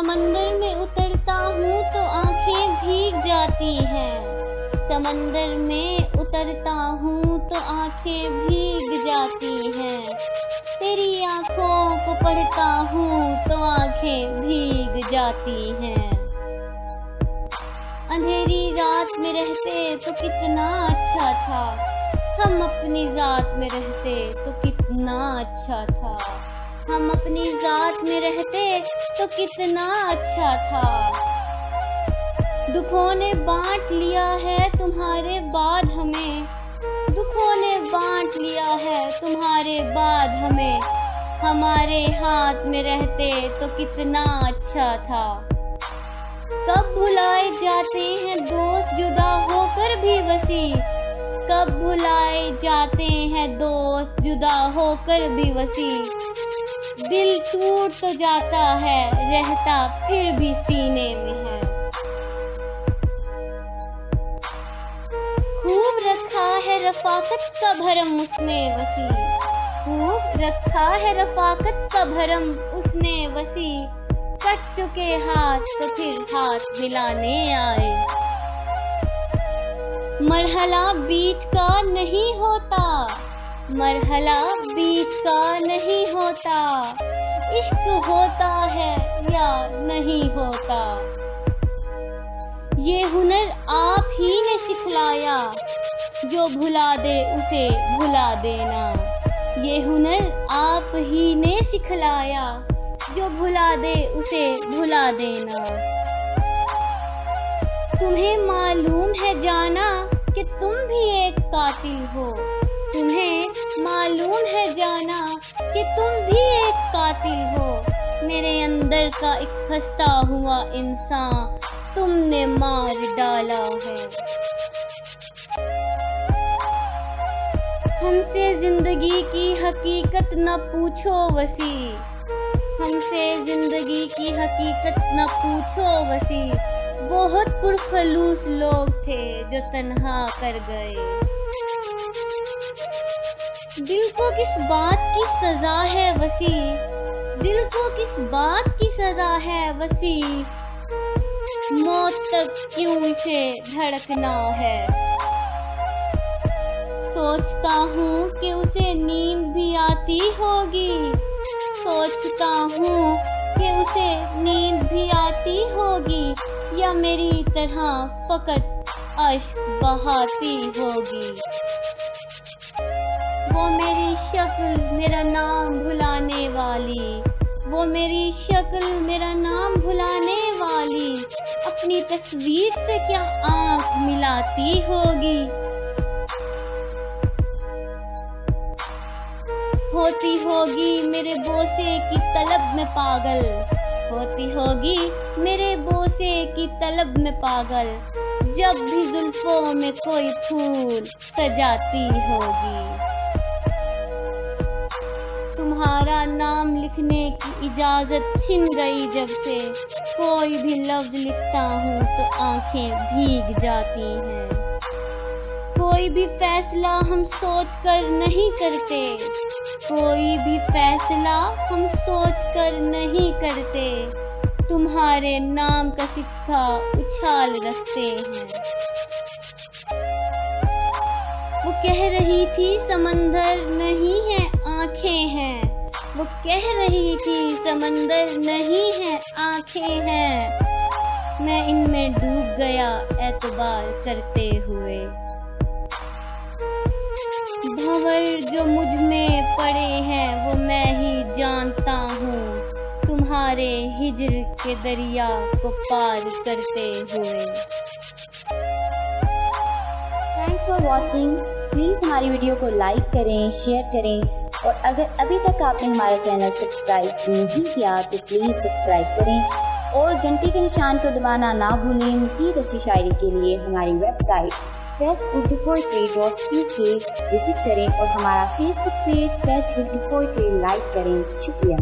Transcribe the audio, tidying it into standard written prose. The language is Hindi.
समंदर में उतरता हूँ तो आंखें भीग जाती हैं। समंदर में उतरता हूँ तो आंखें भीग जाती हैं। तेरी आंखों को पढ़ता हूँ तो आंखें भीग जाती हैं। अंधेरी रात में रहते तो कितना अच्छा था, हम अपनी जात में रहते तो कितना अच्छा था। हम अपनी जात में रहते तो कितना अच्छा था। दुखों ने बांट लिया है तुम्हारे बाद हमें, दुखों ने बांट लिया है तुम्हारे बाद हमें। हमारे हाथ में रहते तो कितना अच्छा था। कब भुलाए जाते हैं दोस्त जुदा होकर भी वसी, कब भुलाए जाते हैं दोस्त जुदा होकर भी वसी। दिल टूट तो जाता है, रहता फिर भी सीने में है। खूब रखा है रफाकत का भरम उसने वसी, खूब रखा है रफाकत का भरम उसने वसी। कट चुके हाथ तो फिर हाथ मिलाने आए। मरहला बीच का नहीं होता, मरहला बीच का नहीं होता। इश्क होता है या नहीं होता। ये हुनर आप ही ने सिखलाया, जो भुला दे उसे भुला देना। ये हुनर आप ही ने सिखलाया, जो भुला दे उसे भुला देना। तुम्हें मालूम है जाना कि तुम भी एक कातिल हो, तुम्हें मालूम है जाना कि तुम भी एक कातिल हो। मेरे अंदर का एक हंसता हुआ इंसान तुमने मार डाला है। हमसे जिंदगी की हकीकत न पूछो वसी, हमसे जिंदगी की हकीकत न पूछो वसी। बहुत पुरखलूस लोग थे जो तन्हा कर गए। दिल को किस बात की सजा है वसी, दिल को किस बात की सजा है वसी। मौत तक क्यों इसे धड़कना है। सोचता हूँ कि उसे नींद भी आती होगी, सोचता हूँ कि उसे नींद भी आती होगी, या मेरी तरह फकत अश्क बहाती होगी। वो मेरी शक्ल मेरा नाम भुलाने वाली, वो मेरी शक्ल मेरा नाम भुलाने वाली। अपनी तस्वीर से क्या आँख मिलाती होगी। होती होगी मेरे बोसे की तलब में पागल, होती होगी मेरे बोसे की तलब में पागल। जब भी जुल्फों में कोई फूल सजाती होगी। तुम्हारा नाम लिखने की इजाजत छिन गई जब से, कोई भी लफ्ज लिखता हूँ तो आंखें भीग जाती हैं। कोई भी फैसला हम सोच कर नहीं करते, कोई भी फैसला हम सोच कर नहीं करते। तुम्हारे नाम का सिक्का उछाल रखते हैं। वो कह रही थी समंदर नहीं है आंखें हैं, वो कह रही थी समंदर नहीं है आंखें हैं। मैं इनमें डूब गया एतबार करते हुए। भंवर जो मुझ में पड़े हैं वो मैं ही जानता हूँ, तुम्हारे हिज्र के दरिया को पार करते हुए। Thanks for watching. प्लीज़ हमारी वीडियो को लाइक करें, शेयर करें, और अगर अभी तक आपने हमारा चैनल सब्सक्राइब नहीं किया तो प्लीज़ सब्सक्राइब करें और घंटी के निशान को दबाना ना भूलें। मज़ीद अच्छी शायरी के लिए हमारी वेबसाइट besturdupoetry.uk विजिट करें और हमारा Facebook page best Urdu poetry like करें। शुक्रिया।